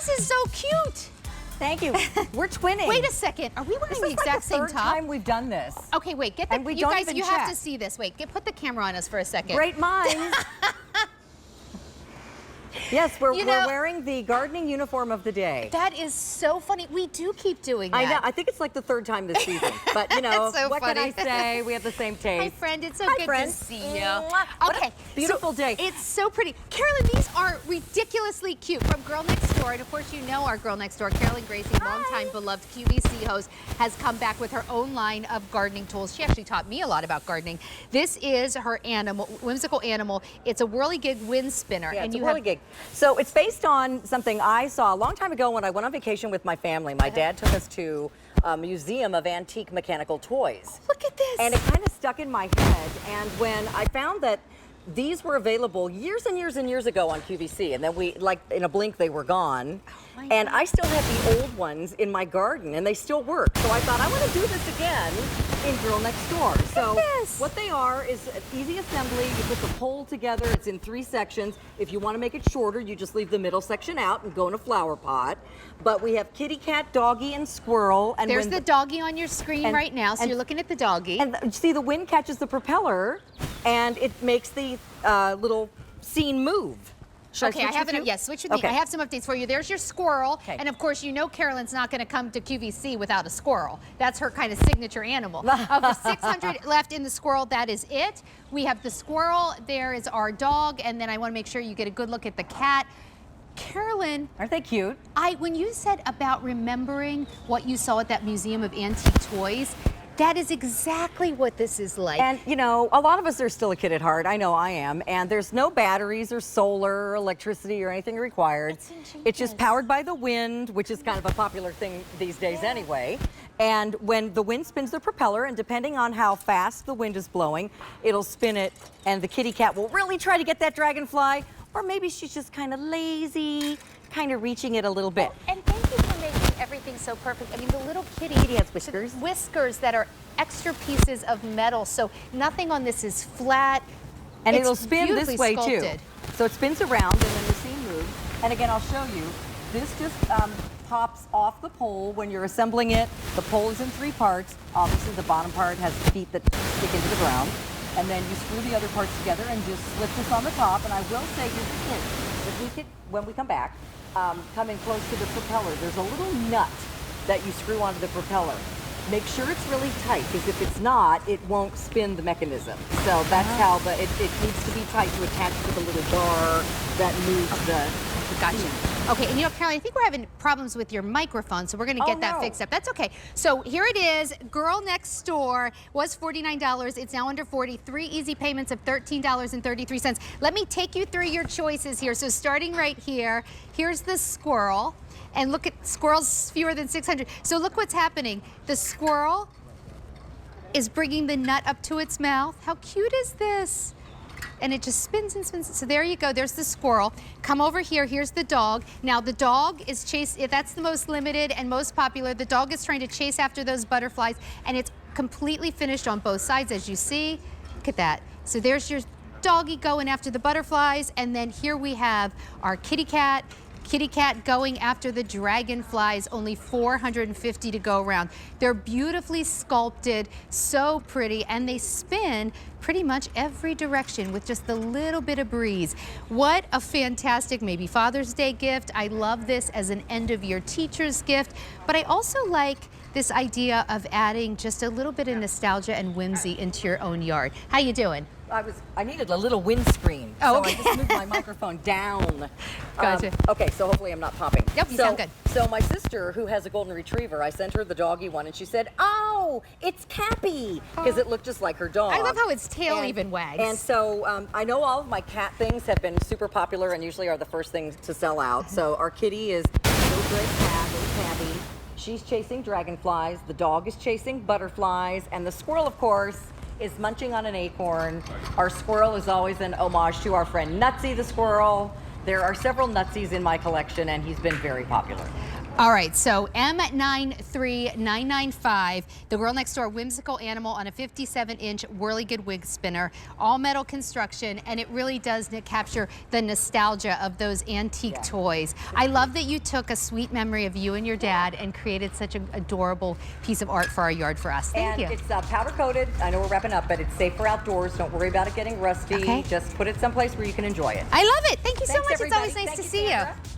This is so cute. Thank you. We're twinning. Wait a second. Are we wearing the exact same top? This is like the third time we've done this. Okay, wait. Get the, and we you don't guys, even you check. have to see this. Wait, put the camera on us for a second. Great minds. Yes, we're wearing the gardening uniform of the day. That is so funny. We do keep doing that. I know. I think it's like the third time this season. But, you know, so what funny. can I say? We have the same taste. Hi, friend. It's so good friend. to see you. Okay. Beautiful day. It's so pretty. Carolyn, these are ridiculously cute from Girl Next Door. And, of course, you know our Girl Next Door, Carolyn Gracie, longtime beloved QVC host, has come back with her own line of gardening tools. She actually taught me a lot about gardening. This is her animal, whimsical animal. It's a Whirlygig wind spinner. Yeah, and it's a Whirlygig. So it's based on something I saw a long time ago when I went on vacation with my family. My dad took us to a museum of antique mechanical toys. Look at this. And it kind of stuck in my head. And when I found that these were available years and years and years ago on QVC, and then we, like in a blink, they were gone. And I still have the old ones in my garden, and they still work. So I thought, I want to do this again in Girl Next Door. So what they are is an easy assembly. You put the pole together. It's in 3 sections. If you want to make it shorter, you just leave the middle section out and go in a flower pot. But we have kitty cat, doggy, and squirrel. And there's the doggy on your screen right now, so you're looking at the doggy. And see, the wind catches the propeller, and it makes the little scene move. Okay, I have it. Yes, switch with me. I have some updates for you. There's your squirrel, and of course, you know Carolyn's not going to come to QVC without a squirrel. That's her kind of signature animal. Of the 600 left in the squirrel, that is it. We have the squirrel. There is our dog, and then I want to make sure you get a good look at the cat. Carolyn, aren't they cute? When you said about remembering what you saw at that Museum of Antique Toys, that is exactly what this is like. And, you know, a lot of us are still a kid at heart. I know I am. And there's no batteries or solar or electricity or anything required. It's just powered by the wind, which is kind of a popular thing these days anyway. And when the wind spins the propeller, and depending on how fast the wind is blowing, it'll spin it, and the kitty cat will really try to get that dragonfly. Or maybe she's just kind of lazy, kind of reaching it a little bit. And thank you for making everything so perfect. I mean, the little kitty has whiskers. Whiskers that are extra pieces of metal, so nothing on this is flat. And it'll spin this way sculpted. too. So it spins around, and then the scene moves. And again, I'll show you. This just pops off the pole when you're assembling it. The pole is in 3 parts. Obviously, the bottom part has feet that stick into the ground. And then you screw the other parts together and just slip this on the top. And I will say, here's the hint. If we could, when we come back, come in close to the propeller, there's a little nut that you screw onto the propeller. Make sure it's really tight, because if it's not, it won't spin the mechanism. So that's how it needs to be tight to attach to the little bar that moves the... Gotcha. Okay, and you know, Carolyn, I think we're having problems with your microphone, so we're going to get that fixed up. That's okay. So here it is. Girl Next Door was $49. It's now under $40. 3 easy payments of $13.33. Let me take you through your choices here. So starting right here, here's the squirrel. And look at squirrels, fewer than 600. So look what's happening. The squirrel is bringing the nut up to its mouth. How cute is this? And it just spins and spins. So there you go. There's the squirrel. Come over here. Here's the dog. Now the dog is that's the most limited and most popular. The dog is trying to chase after those butterflies, and it's completely finished on both sides, as you see. Look at that. So there's your doggy going after the butterflies, and then here we have our kitty cat. Kitty cat going after the dragonflies, only 450 to go around. They're beautifully sculpted, so pretty, and they spin pretty much every direction with just a little bit of breeze. What a fantastic, maybe Father's Day gift. I love this as an end-of-year teacher's gift, but I also like this idea of adding just a little bit of nostalgia and whimsy into your own yard. How you doing? I needed a little windscreen, so I just moved my microphone down. Gotcha. Okay, so hopefully I'm not popping. Yep, you sound good. So my sister, who has a golden retriever, I sent her the doggy one, and she said, "Oh, it's Cappy," because it looked just like her dog. I love how its tail even wags. And so I know all of my cat things have been super popular and usually are the first things to sell out. So our kitty is a little gray cat, little Cappy. She's chasing dragonflies. The dog is chasing butterflies, and the squirrel, of course, is munching on an acorn. Our squirrel is always an homage to our friend Nutsy the squirrel. There are several Nutsies in my collection, and he's been very popular. All right, so M93995, the Girl Next Door Whimsical Animal on a 57-inch Whirlygig wig spinner, all metal construction, and it really does capture the nostalgia of those antique toys. I love that you took a sweet memory of you and your dad and created such an adorable piece of art for our yard for us. Thank you. And it's powder coated. I know we're wrapping up, but it's safe for outdoors. Don't worry about it getting rusty. Okay. Just put it someplace where you can enjoy it. I love it. Thank you so Thanks, much. everybody. It's always nice Thank to you, see Sandra. you.